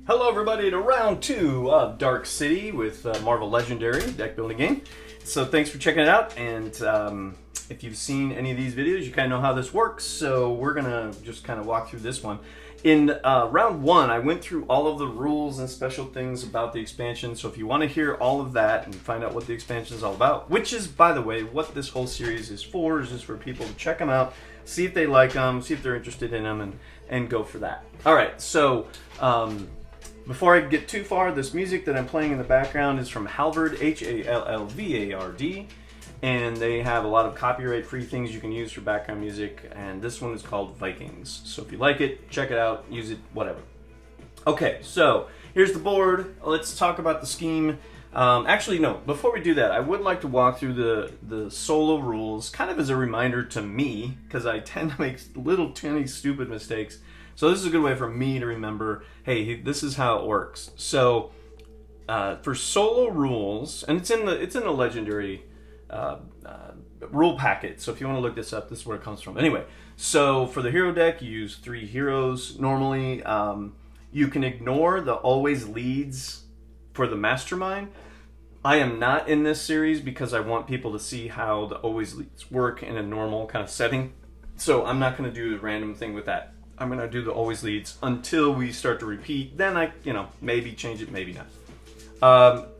Hello everybody to round 2 of Dark City with Marvel Legendary deck building game. So thanks for checking it out, and if you've seen any of these videos you kind of know how this works, so we're gonna just kind of walk through this one. In round 1 I went through all of the rules and special things about the expansion, so if you want to hear all of that and find out what the expansion is all about, which is, by the way, what this whole series is just for people to check them out, see if they like them, see if they're interested in them, and go for that. Alright, so before I get too far, this music that I'm playing in the background is from Halvard, Hallvard, and they have a lot of copyright-free things you can use for background music, and this one is called Vikings. So if you like it, check it out, use it, whatever. Okay, so here's the board. Let's talk about the scheme. Actually, no, before we do that, I would like to walk through the solo rules, kind of as a reminder to me, because I tend to make little tiny stupid mistakes. So this is a good way for me to remember, hey, this is how it works. So for solo rules, and it's in the legendary rule packet. So if you want to look this up, this is where it comes from. Anyway, so for the hero deck, you use 3 heroes. Normally, you can ignore the always leads for the Mastermind. I am not in this series because I want people to see how the always leads work in a normal kind of setting. So I'm not going to do the random thing with that. I'm going to do the always leads until we start to repeat. Then I, maybe change it, maybe not. What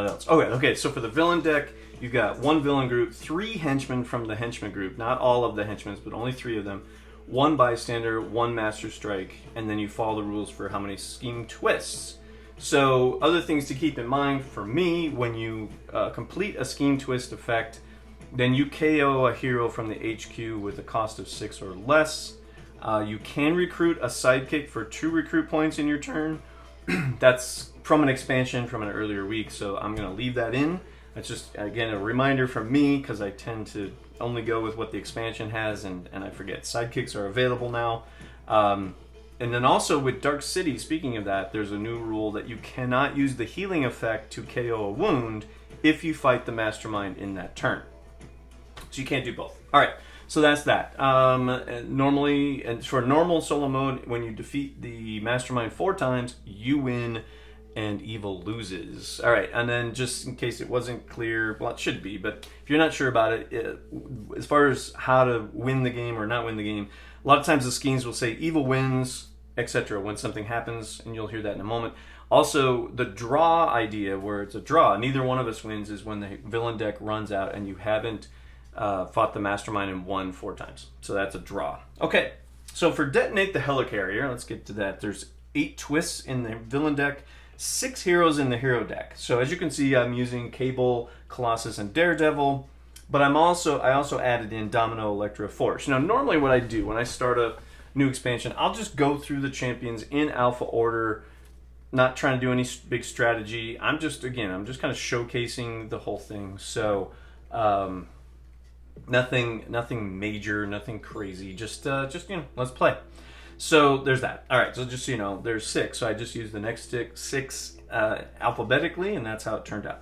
else? Okay, so for the villain deck, you've got 1 villain group, 3 henchmen from the henchman group, not all of the henchmen, but only 3 of them, 1 bystander, 1 master strike, and then you follow the rules for how many scheme twists. So other things to keep in mind for me, when you complete a scheme twist effect, then you KO a hero from the HQ with a cost of 6 or less. You can recruit a sidekick for 2 recruit points in your turn. That's from an expansion from an earlier week, so I'm going to leave that in. That's just, again, a reminder from me, because I tend to only go with what the expansion has, and I forget. Sidekicks are available now. And then also with Dark City, speaking of that, there's a new rule that you cannot use the healing effect to KO a wound if you fight the Mastermind in that turn. So you can't do both. Alright, so that's that. Normally, and for normal solo mode, when you defeat the Mastermind 4 times, you win and evil loses. Alright, and then just in case it wasn't clear, well, it should be, but if you're not sure about it, as far as how to win the game or not win the game, a lot of times the schemes will say evil wins, etc. when something happens, and you'll hear that in a moment. Also, the draw idea, where it's a draw, neither one of us wins, is when the villain deck runs out and you haven't fought the Mastermind and won 4 times. So that's a draw. Okay, so for Detonate the Helicarrier, let's get to that. There's 8 twists in the villain deck, 6 heroes in the hero deck. So as you can see, I'm using Cable, Colossus, and Daredevil, but I also added in Domino, Electra, Force. Now, normally what I do when I start a new expansion, I'll just go through the champions in alpha order, not trying to do any big strategy. I'm just kind of showcasing the whole thing. So nothing major, nothing crazy. Just let's play. So there's that. All right. So just so you know, there's 6. So I just used the next 6 alphabetically, and that's how it turned out.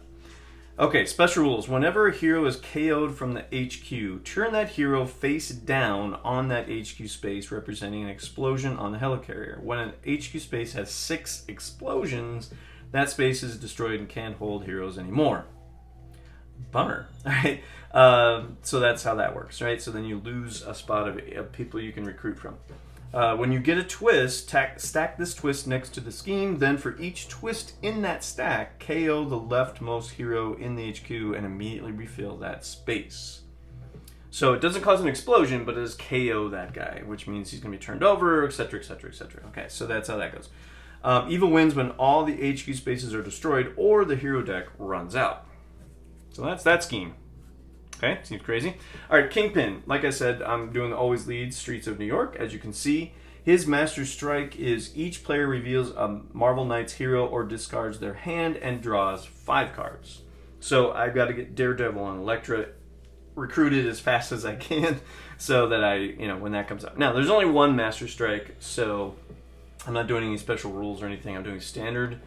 Okay. Special rules: whenever a hero is KO'd from the HQ, turn that hero face down on that HQ space, representing an explosion on the Helicarrier. When an HQ space has 6 explosions, that space is destroyed and can't hold heroes anymore. Bummer. All right. So that's how that works, right? So then you lose a spot of people you can recruit from. When you get a twist, stack this twist next to the scheme. Then for each twist in that stack, KO the leftmost hero in the HQ and immediately refill that space. So it doesn't cause an explosion, but it does KO that guy, which means he's going to be turned over, etc., etc., etc. Okay, so that's how that goes. Evil wins when all the HQ spaces are destroyed or the hero deck runs out. So that's that scheme. Okay, seems crazy. All right, Kingpin. Like I said, I'm doing the always leads Streets of New York. As you can see, his master strike is each player reveals a Marvel Knights hero or discards their hand and draws 5 cards. So I've got to get Daredevil and Electra recruited as fast as I can so that when that comes out. Now, there's only 1 master strike, so I'm not doing any special rules or anything. I'm doing standard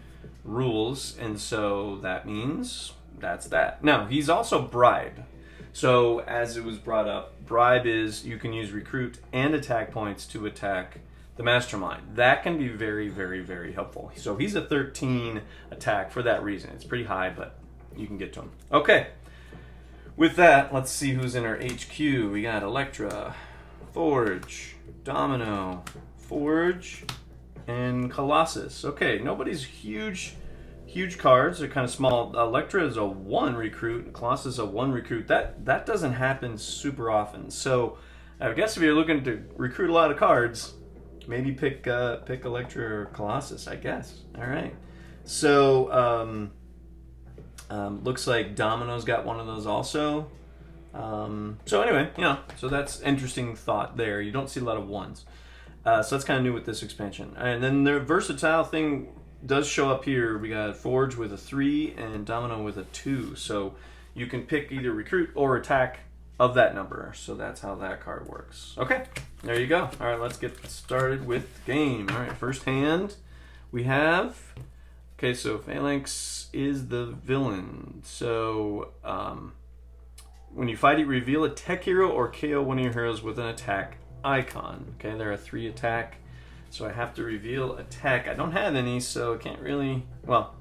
rules, and so that means that's that. Now, he's also bribed. So, as it was brought up, bribe is you can use recruit and attack points to attack the Mastermind. That can be very, very, very helpful. So he's a 13 attack for that reason. It's pretty high, but you can get to him. Okay. With that, let's see who's in our HQ. We got Elektra, Forge, Domino, Forge, and Colossus. Okay, nobody's huge cards. They're kind of small. Elektra is a 1 recruit, and Colossus is a 1 recruit. That doesn't happen super often. So I guess if you're looking to recruit a lot of cards, maybe pick Elektra or Colossus, I guess. All right. So looks like Domino's got one of those also. So anyway, so that's interesting thought there. You don't see a lot of 1s. So that's kind of new with this expansion. And then the versatile thing does show up here. We got Forge with a 3 and Domino with a 2. So you can pick either recruit or attack of that number. So that's how that card works. Okay, there you go. All right, let's get started with the game. All right, first hand we have... Okay, so Phalanx is the villain. So when you fight it, reveal a tech hero or KO one of your heroes with an attack icon. Okay, they're a 3 attack. So I have to reveal attack. I don't have any, so I can't really... Well,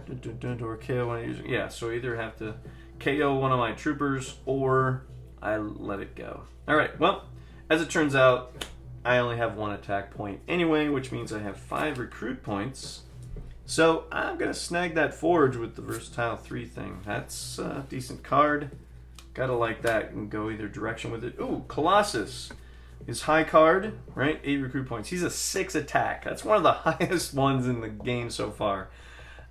or KO one of your... Yeah, so I either have to KO one of my troopers or I let it go. All right, well, as it turns out, I only have 1 attack point anyway, which means I have 5 recruit points. So I'm going to snag that Forge with the versatile 3 thing. That's a decent card. Gotta like that and go either direction with it. Ooh, Colossus. His high card, right? 8 recruit points. He's a 6 attack. That's one of the highest ones in the game so far.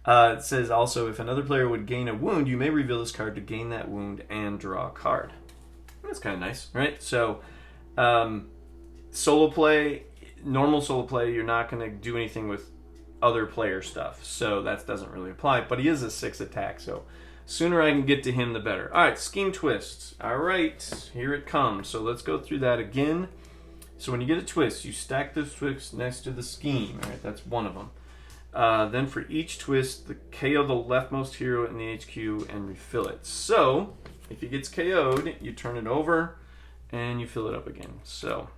It says also, if another player would gain a wound, you may reveal this card to gain that wound and draw a card. That's kind of nice, right? So, solo play, normal solo play, you're not going to do anything with other player stuff. So that doesn't really apply. But he is a 6 attack, so sooner I can get to him, the better. All right, Scheme Twist. All right, here it comes. So let's go through that again. So when you get a twist, you stack those twists next to the scheme. All right, that's one of them. Then for each twist, KO the leftmost hero in the HQ and refill it. So if he gets KO'd, you turn it over and you fill it up again. So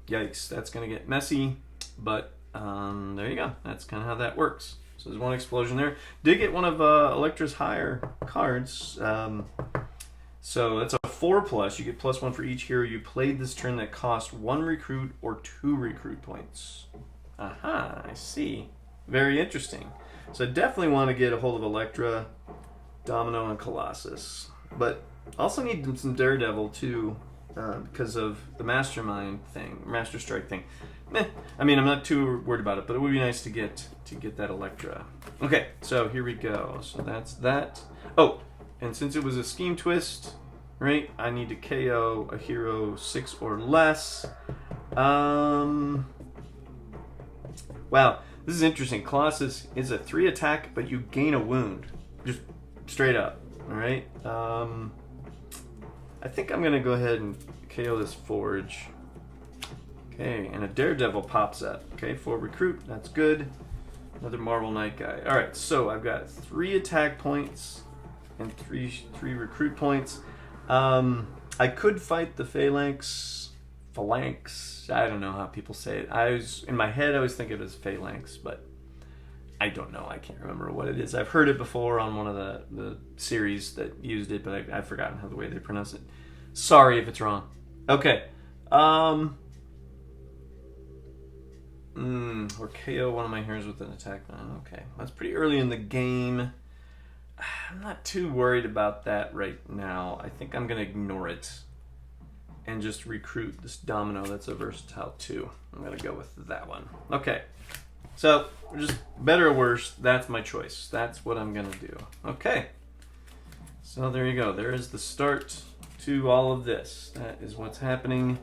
yikes, that's going to get messy, but there you go. That's kind of how that works. So there's 1 explosion there. Did get one of Elektra's higher cards. So that's a 4+. You get +1 for each hero you played this turn that cost 1 recruit or 2 recruit points. Aha, I see. Very interesting. So I definitely want to get a hold of Elektra, Domino, and Colossus. But also need some Daredevil too, because of the Mastermind thing, Master Strike thing. I mean, I'm not too worried about it, but it would be nice to get that Elektra. Okay, so here we go. So that's that. Oh, and since it was a scheme twist, right, I need to KO a hero 6 or less. Wow, this is interesting. Colossus is a 3 attack, but you gain a wound. Just straight up, all right? I think I'm going to go ahead and KO this Forge. Okay, and a Daredevil pops up. Okay, 4 recruit, that's good. Another Marvel Knight guy. All right, so I've got 3 attack points and three recruit points. I could fight the Phalanx. I don't know how people say it. In my head, I was thinking it was Phalanx, but I don't know. I can't remember what it is. I've heard it before on one of the series that used it, but I've forgotten how the way they pronounce it. Sorry if it's wrong. Okay. Or KO one of my heroes with an attack. Okay, that's pretty early in the game. I'm not too worried about that right now. I think I'm going to ignore it and just recruit this Domino that's a versatile 2. I'm going to go with that one. Okay, so just better or worse, that's my choice. That's what I'm going to do. Okay, so there you go. There is the start to all of this. That is what's happening.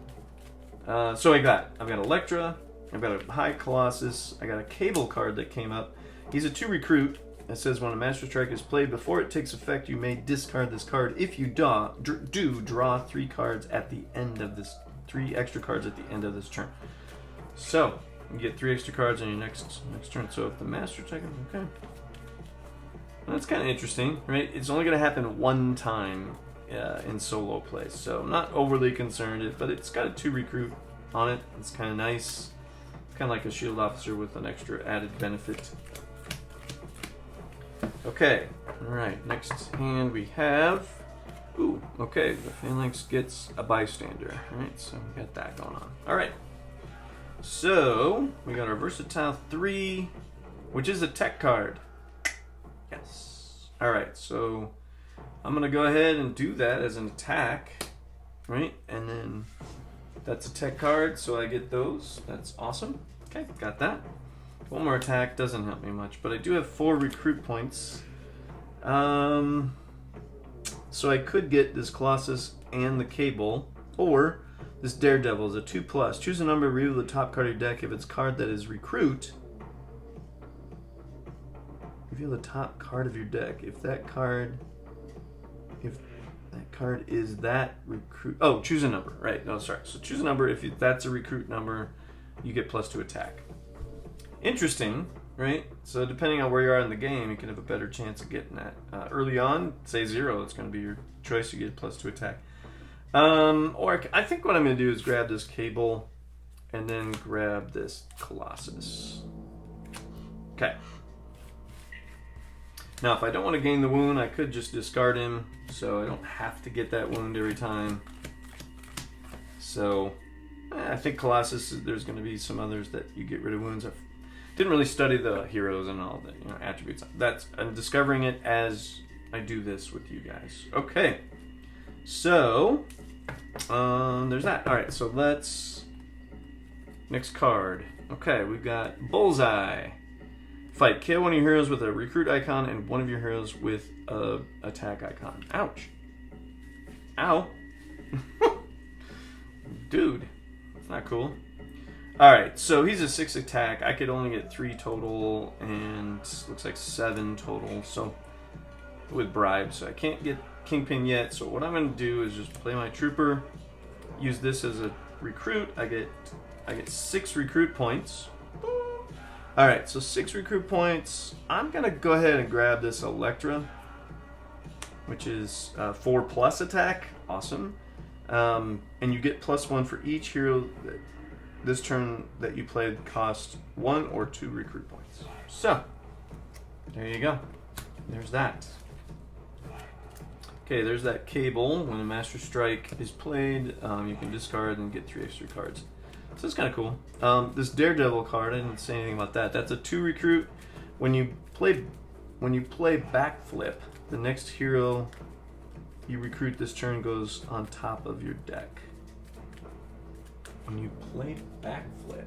So I've got Elektra. I've got a high Colossus. I got a Cable card that came up. He's a 2 recruit. It says when a Master Strike is played, before it takes effect, you may discard this card. If you do draw 3 cards at the end of this, 3 extra cards at the end of this turn. So you get 3 extra cards on your next turn. So if the Master Strike, okay, well, that's kind of interesting, right? It's only going to happen 1 time in solo play, so I'm not overly concerned. But it's got a 2 recruit. on it. It's kind of nice. Kind of like a shield officer with an extra added benefit. Okay, alright, next hand we have... Ooh, okay, the Phalanx gets a bystander. Alright, so we got that going on. Alright, so we got our Versatile 3, which is a tech card. Yes. Alright, so I'm going to go ahead and do that as an attack. Right, and then that's a tech card, so I get those. That's awesome. Okay, got that. One more attack doesn't help me much, but I do have 4 recruit points. So I could get this Colossus and the Cable, or this Daredevil is a 2+. Choose a number, reveal the top card of your deck. If it's a card that is recruit, reveal the top card of your deck. If that card is that recruit... Oh, choose a number, right. No, sorry. So choose a number. If that's a recruit number, you get +2 attack. Interesting, right? So depending on where you are in the game, you can have a better chance of getting that. Early on, say 0, it's going to be your choice. You get +2 attack. Or I think what I'm going to do is grab this Cable and then grab this Colossus. Okay. Now, if I don't want to gain the wound, I could just discard him, so I don't have to get that wound every time. So, I think Colossus, there's going to be some others that you get rid of wounds. I didn't really study the heroes and all the attributes. I'm discovering it as I do this with you guys. Okay, so there's that. All right, so let's next card. Okay, we've got Bullseye. Fight. Kill one of your heroes with a recruit icon and one of your heroes with a attack icon. Ouch. Ow. Dude. That's not cool. Alright, so he's a 6 attack. I could only get 3 total and looks like 7 total. So with bribes. So I can't get Kingpin yet. So what I'm going to do is just play my trooper. Use this as a recruit. I get 6 recruit points. Alright, so 6 recruit points. I'm going to go ahead and grab this Electra, which is 4+ attack. Awesome. And you get +1 for each hero that this turn that you played cost 1 or 2 recruit points. So, there you go. There's that. Okay, there's that Cable. When a Master Strike is played, you can discard and get 3 extra cards. So it's kind of cool. This Daredevil card, I didn't say anything about that. That's a 2 recruit. When you play Backflip, the next hero you recruit this turn goes on top of your deck. When you play Backflip.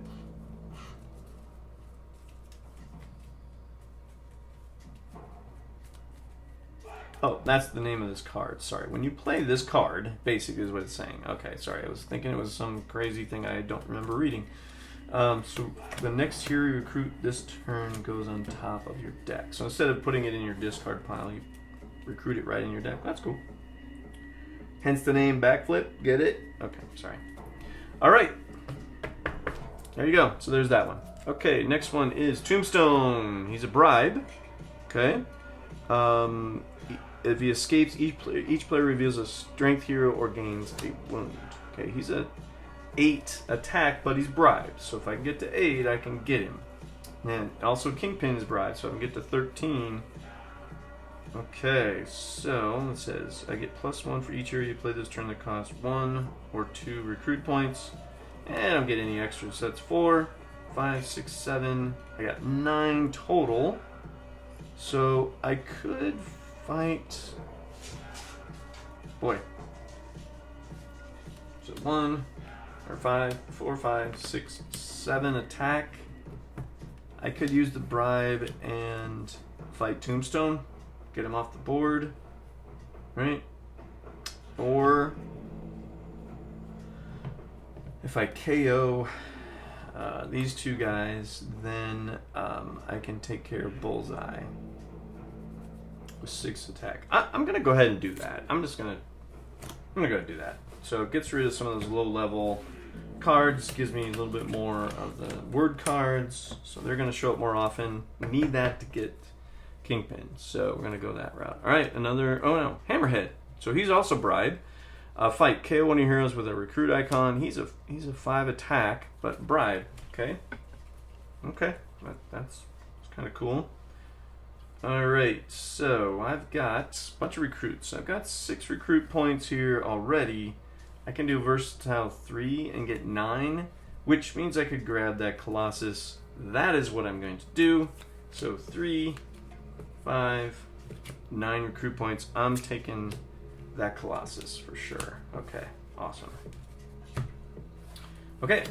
Oh, that's the name of this card. Sorry. When you play this card, basically is what it's saying. Okay, sorry. I was thinking it was some crazy thing I don't remember reading. So the next hero you recruit this turn goes on top of your deck. So instead of putting it in your discard pile, you recruit it right in your deck. That's cool. Hence the name Backflip. Get it? Okay, sorry. All right. There you go. So there's that one. Okay, next one is Tombstone. He's a bribe. Okay. If he escapes, each player reveals a strength hero or gains a wound. Okay, he's a 8 attack, but he's bribed. So if I can get to 8, I can get him. And also Kingpin is bribed, so I can get to 13. Okay, so it says I get +1 for each hero you play this turn that costs 1 or 2 recruit points. And I don't get any extras. So that's 4, 5, 6, 7. I got 9 total. So I could fight. Boy. So 1 or 5, 4, 5, 6, 7 attack. I could use the bribe and fight Tombstone. Get him off the board. Right? Or if I KO these 2 guys, then I can take care of Bullseye with 6 attack. I'm gonna go ahead and do that. I'm gonna go do that. So it gets rid of some of those low level cards, gives me a little bit more of the word cards, so they're gonna show up more often. We need that to get Kingpin, so we're gonna go that route. All right, another. Oh no, Hammerhead. So he's also bribed. Fight. KO one of your heroes with a recruit icon. He's a 5 attack, but bribe. Okay. Okay. That's kind of cool. Alright, so I've got a bunch of recruits. I've got 6 recruit points here already. I can do versatile 3 and get 9, which means I could grab that Colossus. That is what I'm going to do. So 3, 5, 9 recruit points. I'm taking that Colossus for sure. Okay, awesome. Okay.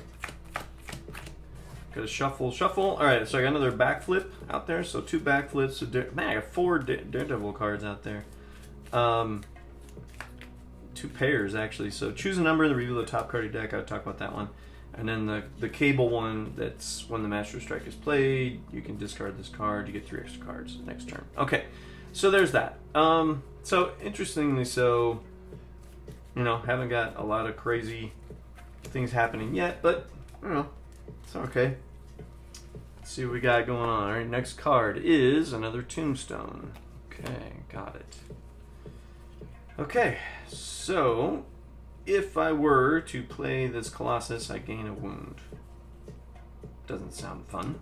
Gotta shuffle. Alright, so I got another backflip out there. So 2 backflips. So man, I got 4 Daredevil cards out there. 2 pairs, actually. So choose a number and reveal the top card of your deck. I'll talk about that one. And then the cable one, that's when the Master Strike is played. You can discard this card. You get 3 extra cards next turn. Okay, so there's that. So interestingly, so haven't got a lot of crazy things happening yet, but it's okay. Let's see what we got going on. All right, next card is another Tombstone. Okay, got it. Okay, so if I were to play this Colossus, I gain a wound. Doesn't sound fun.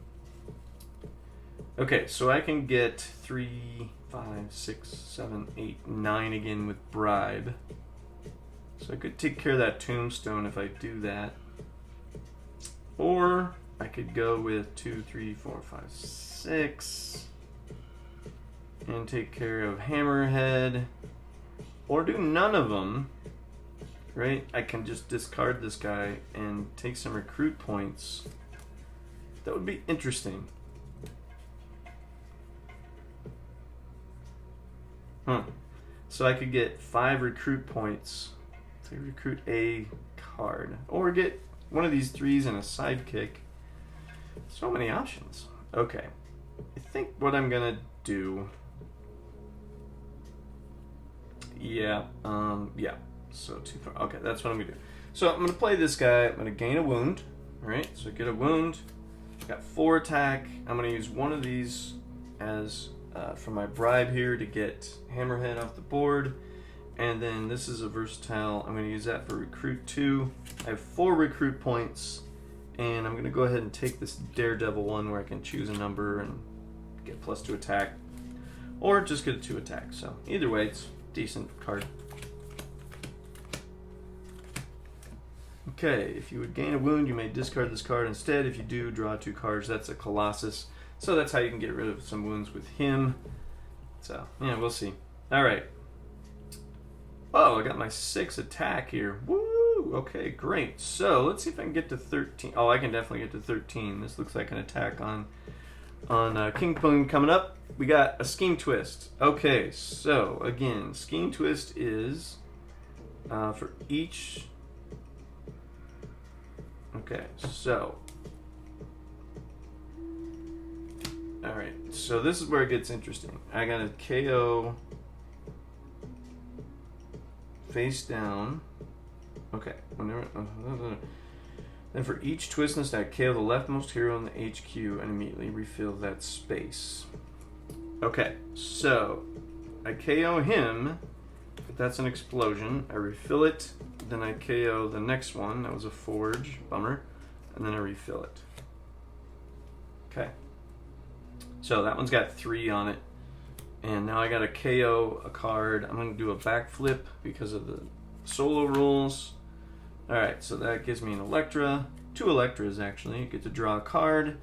Okay, so I can get 3, 5, 6, 7, 8, 9 again with bribe. So I could take care of that Tombstone if I do that. Or I could go with 2, 3, 4, 5, 6 and take care of Hammerhead. Or do none of them. Right? I can just discard this guy and take some recruit points. That would be interesting. So I could get 5 recruit points to recruit a card. Or get one of these 3s and a sidekick. So many options. Okay. I think what I'm going to do... Yeah. So 2, 4. Okay, that's what I'm going to do. So I'm going to play this guy. I'm going to gain a wound. Alright, so get a wound. Got 4 attack. I'm going to use one of these as... for my bribe here to get Hammerhead off the board. And then this is a versatile. I'm going to use that for recruit 2. I have 4 recruit points. And I'm going to go ahead and take this Daredevil one where I can choose a number and get +2 attack. Or just get a 2 attack. So either way, it's a decent card. Okay, if you would gain a wound, you may discard this card instead. If you do, draw 2 cards. That's a Colossus. So that's how you can get rid of some wounds with him. So, yeah, we'll see. Alright. Oh, I got my 6 attack here. Woo! Okay, great. So, let's see if I can get to 13. Oh, I can definitely get to 13. This looks like an attack on Kingpin coming up. We got a Scheme Twist. Okay, so, again, Scheme Twist is for each... Okay, so... Alright, so this is where it gets interesting. I got a KO face down. Okay, then for each twist in the stack, KO the leftmost hero in the HQ and immediately refill that space. Okay, so I KO him, but that's an explosion. I refill it, then I KO the next one. That was a forge, bummer, and then I refill it. Okay. So that one's got 3 on it. And now I got to KO a card. I'm going to do a backflip because of the solo rules. Alright, so that gives me an Electra. 2 Electras, actually. I get to draw a card.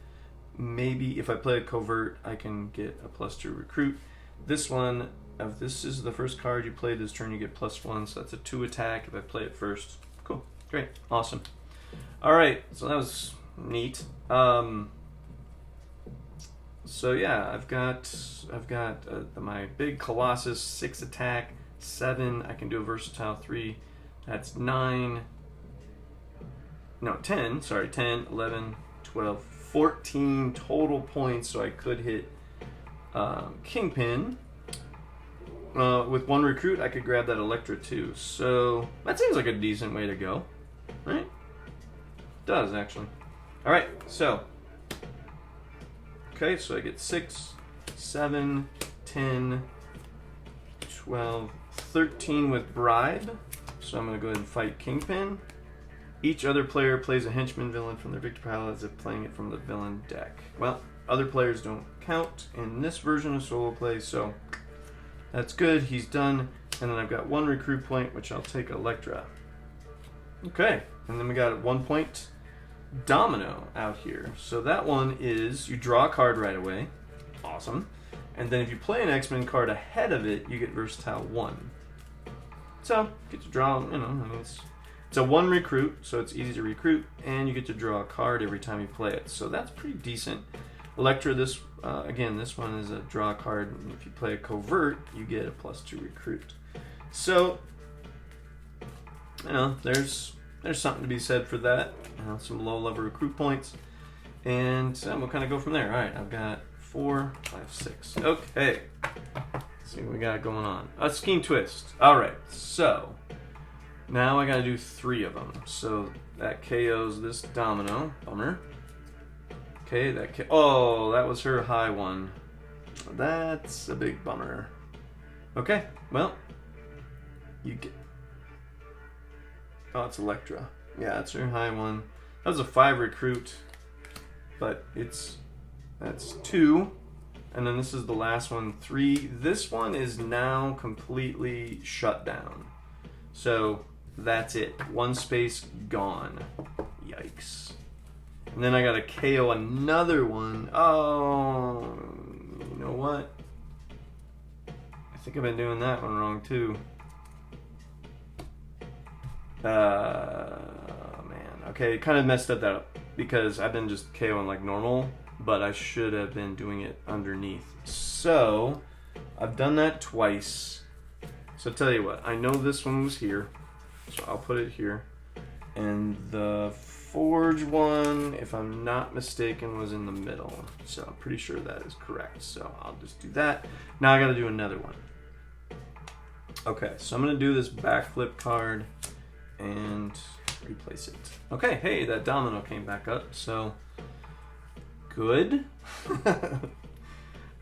Maybe if I play a covert, I can get a +2 recruit. This one, if this is the first card you play this turn, you get +1. So that's a 2 attack if I play it first. Cool. Great. Awesome. Alright, so that was neat. So yeah, I've got my big Colossus, 6 attack, 7. I can do a versatile 3. That's 9. No, 10. Sorry, 10, 11, 12, 14 total points. So I could hit Kingpin. With 1 recruit, I could grab that Electra too. So that seems like a decent way to go, right? It does actually. All right, so. Okay, so I get 6, 7, 10, 12, 13 with bribe. So I'm going to go ahead and fight Kingpin. Each other player plays a henchman villain from their victory pile as if playing it from the villain deck. Well, other players don't count in this version of solo play, so that's good. He's done. And then I've got 1 recruit point, which I'll take Elektra. Okay, and then we got a 1 point Domino out here. So that one is you draw a card right away. Awesome. And then if you play an X-Men card ahead of it, you get Versatile 1. So, get to draw, you know, I mean, it's a 1 recruit, so it's easy to recruit, and you get to draw a card every time you play it. So that's pretty decent. Elektra, this again, this one is a draw card. And if you play a covert, you get a +2 recruit. So, you know, there's something to be said for that. You know, some low-level recruit points, and we'll kind of go from there. All right, I've got 4, 5, 6. Okay, let's see what we got going on. A scheme twist. All right, so now I got to do 3 of them. So that KOs this Domino. Bummer. Okay, oh, that was her high one. That's a big bummer. Okay, well, you get. Oh, it's Elektra. Yeah, that's her high one. That was a 5 recruit, but that's 2, and then this is the last one, 3. This one is now completely shut down. So that's it. 1 space gone. Yikes. And then I gotta KO another one. Oh, you know what? I think I've been doing that one wrong too. Man. Okay, kind of messed up because I've been just KOing like normal, but I should have been doing it underneath. So I've done that twice. So I'll tell you what, I know this one was here, so I'll put it here. And the Forge one, if I'm not mistaken, was in the middle. So I'm pretty sure that is correct. So I'll just do that. Now I gotta do another one. Okay, so I'm gonna do this backflip card and replace it. Okay, hey, that Domino came back up, so good.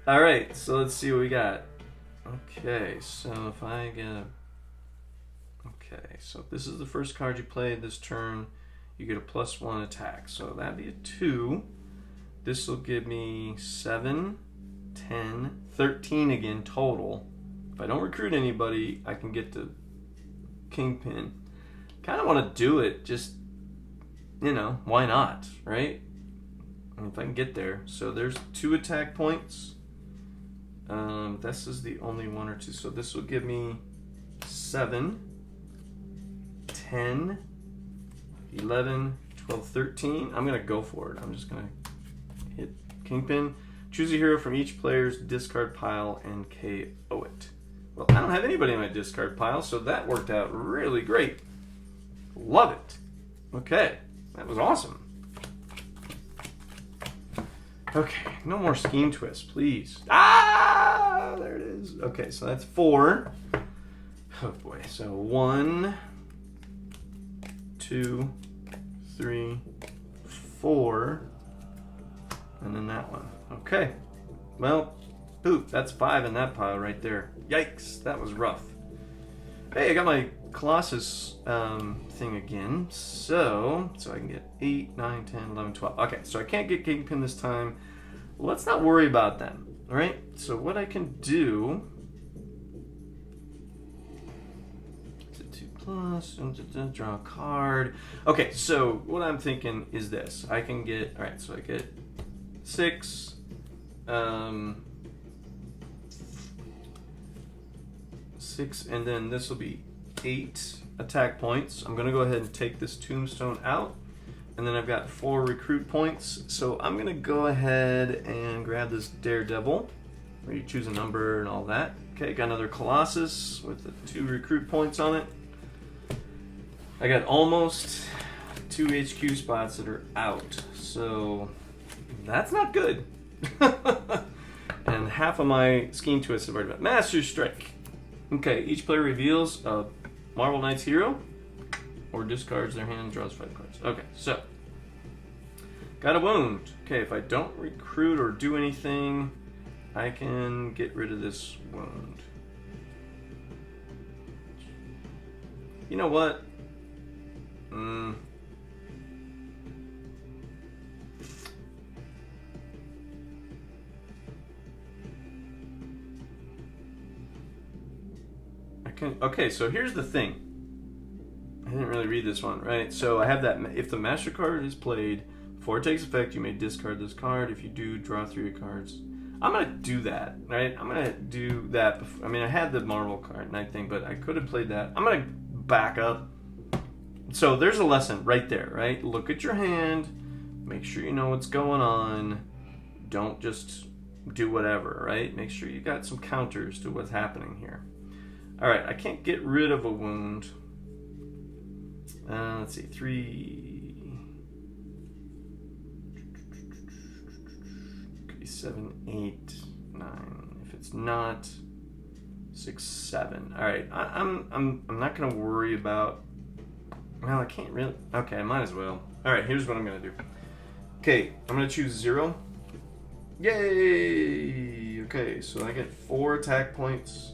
All right, so let's see what we got. Okay, so if I get a... Okay, so if this is the first card you played this turn, you get a +1 attack. So that'd be a 2. This will give me 7, 10, 13 again total. If I don't recruit anybody, I can get to Kingpin. Kind of want to do it, just, you know, why not, right? And if I can get there. So there's 2 attack points. This is the only 1 or 2. So this will give me 7, 10, 11, 12, 13. I'm going to go for it. I'm just going to hit Kingpin. Choose a hero from each player's discard pile and KO it. Well, I don't have anybody in my discard pile, so that worked out really great. Love it. Okay, that was awesome. Okay, no more scheme twists, please. Ah, there it is. Okay, so that's 4. Oh boy, so 1, 2, 3, 4, and then that one. Okay, well, poop, that's 5 in that pile right there. Yikes, that was rough. Hey, I got my Colossus thing again, so I can get 8, 9, 10, 11, 12. Okay, so I can't get Kingpin this time. Let's not worry about them, all right? So what I can do... 2+, draw a card. Okay, so what I'm thinking is this. I can get, all right, so I get 6, 6, and then this will be 8 attack points. I'm going to go ahead and take this Tombstone out, and then I've got 4 recruit points. So I'm going to go ahead and grab this Daredevil, where you choose a number and all that. Okay, got another Colossus with the 2 recruit points on it. I got almost 2 HQ spots that are out, so that's not good. And half of my scheme twists have already been. Master Strike. Okay, each player reveals a Marvel Knights hero or discards their hand, draws 5 cards. Okay, so got a wound. Okay, if I don't recruit or do anything, I can get rid of this wound. You know what? Okay, so here's the thing. I didn't really read this one, right? So I have that. If the master card is played before it takes effect, you may discard this card. If you do, draw 3 cards. I'm gonna do that, right? I'm gonna do that. I mean, I had the Marvel card night thing, but I could have played that. I'm gonna back up. So there's a lesson right there, right? Look at your hand. Make sure you know what's going on. Don't just do whatever, right? Make sure you got some counters to what's happening here. All right, I can't get rid of a wound. Let's see, 3. Could be 7, 8, 9. If it's not 6, 7. All right, I'm not gonna worry about. Well, I can't really. Okay, I might as well. All right, here's what I'm gonna do. Okay, I'm gonna choose 0. Yay! Okay, so I get 4 attack points.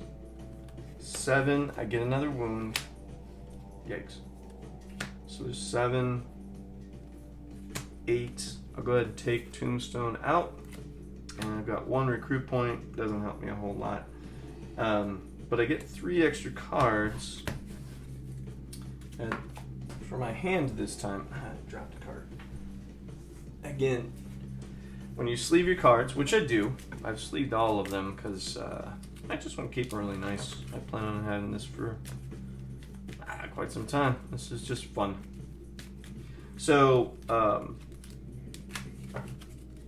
7, I get another wound. Yikes. So there's 7, 8. I'll go ahead and take Tombstone out. And I've got 1 recruit point. Doesn't help me a whole lot. But I get 3 extra cards. And for my hand this time, I dropped a card. Again, when you sleeve your cards, which I do, I've sleeved all of them because I just want to keep them really nice. I plan on having this for quite some time. This is just fun. So,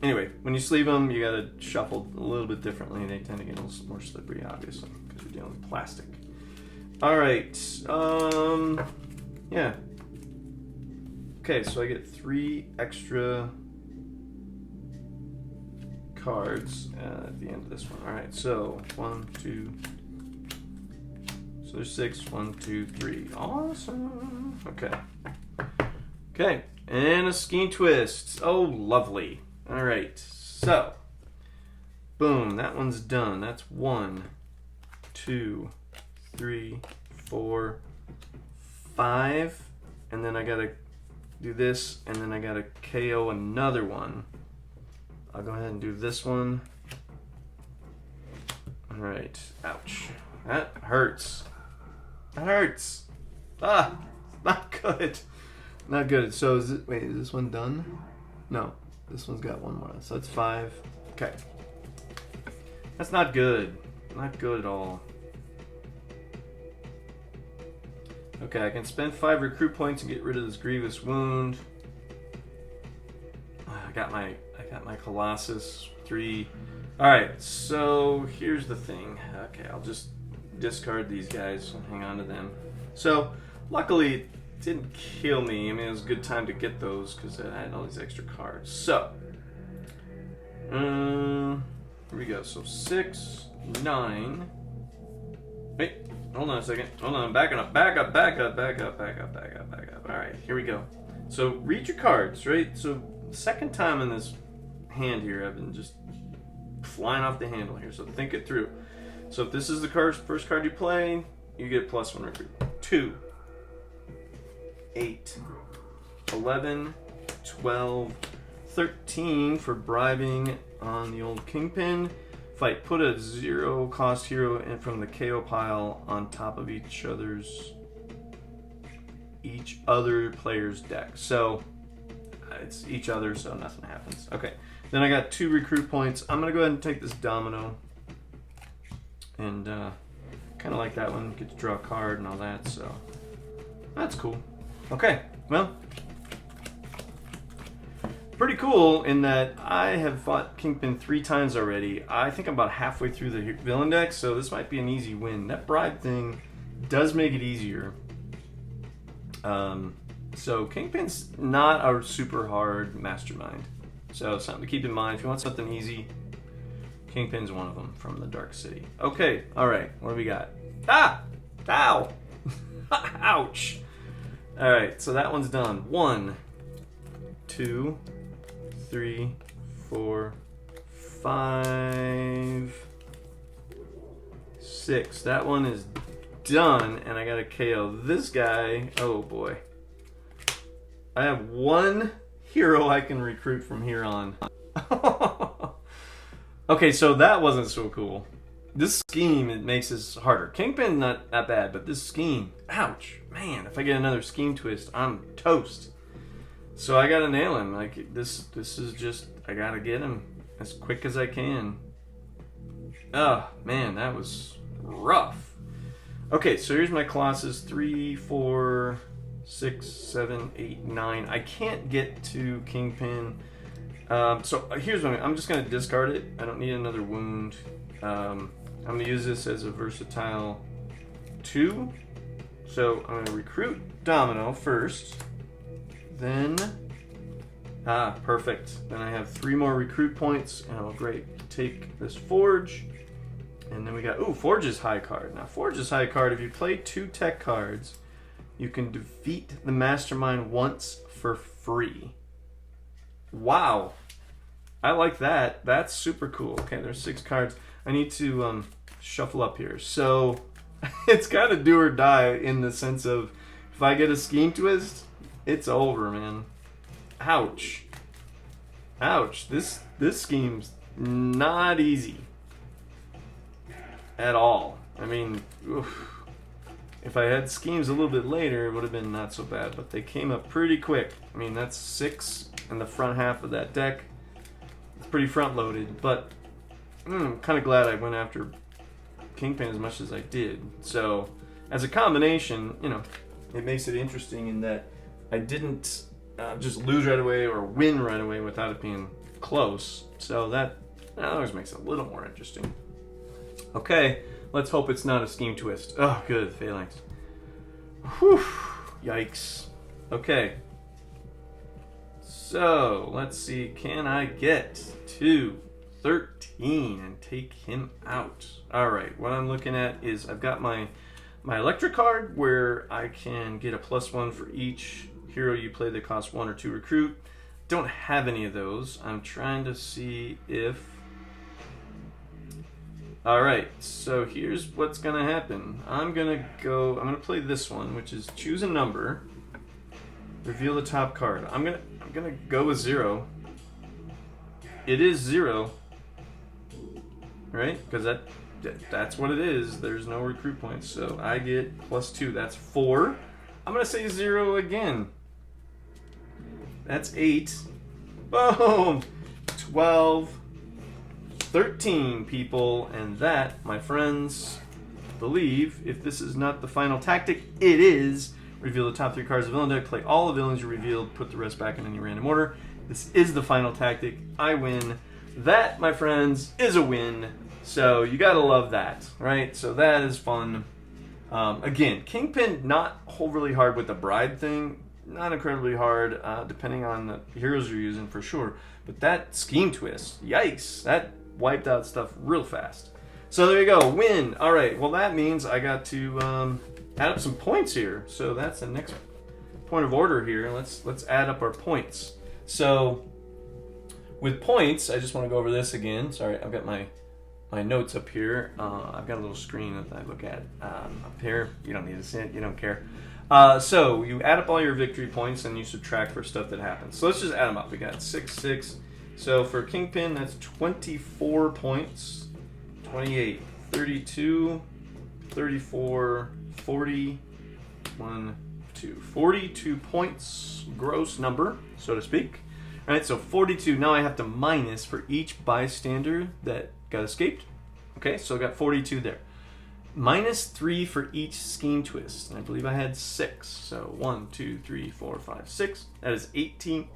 anyway, when you sleeve them, you gotta shuffle a little bit differently. They tend to get a little more slippery, obviously, because you're dealing with plastic. All right. Yeah. Okay, so I get 3 extra cards at the end of this one. All right, so 1, 2. So there's 6. 1, 2, 3. Awesome. Okay. Okay, and a Scheme Twist. Oh, lovely. All right, so boom, that one's done. That's 1, 2, 3, 4, 5, and then I gotta do this, and then I gotta KO another one. I'll go ahead and do this one. All right. Ouch. That hurts. That hurts. Ah, not good. Not good. So is it? Wait, is this one done? No, this one's got 1 more. So that's 5. Okay. That's not good. Not good at all. Okay, I can spend 5 recruit points and get rid of this grievous wound. I got my Colossus 3. All right, so here's the thing. Okay, I'll just discard these guys and hang on to them. So luckily it didn't kill me. I mean, it was a good time to get those because I had all these extra cards. So here we go. So 6, 9. Wait, hold on a second. Hold on, back up. All right, here we go. So read your cards, right? So second time in this hand here, I've been just flying off the handle here, so think it through. So if this is the first card you play, you get +1 recruit. 2, 8, 11, 12, 13 for bribing on the old Kingpin. Fight, put a 0-cost hero in from the KO pile on top of each other player's deck. So it's each other, so nothing happens. Okay, then I got 2 recruit points. I'm gonna go ahead and take this domino, and kind of like that one, get to draw a card and all that. So that's cool. Okay, well, pretty cool in that I have fought Kingpin 3 times already. I think I'm about halfway through the villain deck, so this might be an easy win. That bribe thing does make it easier. So Kingpin's not a super hard mastermind. So something to keep in mind. If you want something easy, Kingpin's one of them from the Dark City. Okay, all right, what do we got? Ah! Ow! Ouch! All right, so that one's done. 1, 2, 3, 4, 5, 6. That one is done, and I gotta KO this guy. Oh boy. I have one hero I can recruit from here on. Okay, so that wasn't so cool. This scheme, it makes this harder. Kingpin, not that bad, but this scheme, ouch. Man, if I get another scheme twist, I'm toast. So I gotta nail him. Like, this is just, I gotta get him as quick as I can. Oh, man, that was rough. Okay, so here's my Colossus. 3, 4, 6, 7, 8, 9. I can't get to Kingpin. So here's what I'm just going to discard it. I don't need another wound. I'm going to use this as a versatile 2. So I'm going to recruit Domino first. Then, perfect. Then I have 3 more recruit points. Oh, great. Take this Forge. And then we got, Forge's high card. Now, Forge's high card, if you play 2 tech cards, you can defeat the Mastermind once for free. Wow. I like that. That's super cool. Okay, there's 6 cards. I need to shuffle up here. So, it's kind of do or die in the sense of, if I get a scheme twist, it's over, man. Ouch. Ouch. This scheme's not easy. At all. I mean, oof. If I had schemes a little bit later, it would have been not so bad, but they came up pretty quick. I mean, that's 6 in the front half of that deck. It's pretty front loaded, but I'm kind of glad I went after Kingpin as much as I did. So, as a combination, it makes it interesting in that I didn't just lose right away or win right away without it being close. So that always makes it a little more interesting. Okay, let's hope it's not a scheme twist. Oh, good, Phalanx. Whew, yikes. Okay. So, let's see, can I get to 13 and take him out? Alright, what I'm looking at is I've got my electric card where I can get a +1 for each hero you play that costs 1 or 2 recruit. Don't have any of those. I'm trying to see if... Alright, so here's what's going to happen. I'm going to play this one, which is choose a number, reveal the top card. I'm going to go with 0. It is 0, right? Because that's what it is. There's no recruit points, so I get +2. That's 4. I'm going to say 0 again. That's 8. Boom! 12. 13 people, and that, my friends, believe, if this is not the final tactic, it is. Reveal the top 3 cards of the villain deck, play all the villains you revealed, put the rest back in any random order. This is the final tactic. I win. That, my friends, is a win. So you gotta love that, right? So that is fun. Again, Kingpin, not overly hard with the bride thing. Not incredibly hard, depending on the heroes you're using for sure. But that scheme twist, yikes, that wiped out stuff real fast. So there you go, win. All right, well that means I got to add up some points here. So that's the next point of order here. Let's add up our points. So with points, I just want to go over this again. Sorry, I've got my notes up here. I've got a little screen that I look at up here. You don't need to see it. You don't care. So you add up all your victory points and you subtract for stuff that happens. So let's just add them up. We got 6, 6. So for Kingpin, that's 24 points. 28, 32, 34, 40, 1, 2. 42 points gross number, so to speak. All right, so 42. Now I have to minus for each bystander that got escaped. Okay, so I got 42 there. -3 for each scheme twist. And I believe I had 6. So 1, 2, 3, 4, 5, 6. That is 18.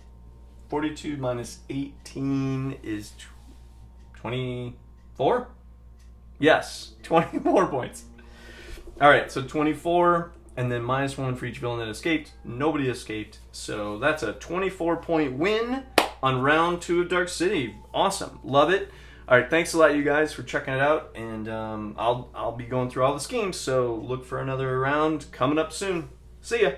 42 minus 18 is 24? Yes, 24 points. Alright, so 24, and then -1 for each villain that escaped. Nobody escaped. So that's a 24-point win on round 2 of Dark City. Awesome. Love it. Alright, thanks a lot, you guys, for checking it out. And I'll be going through all the schemes, so look for another round coming up soon. See ya.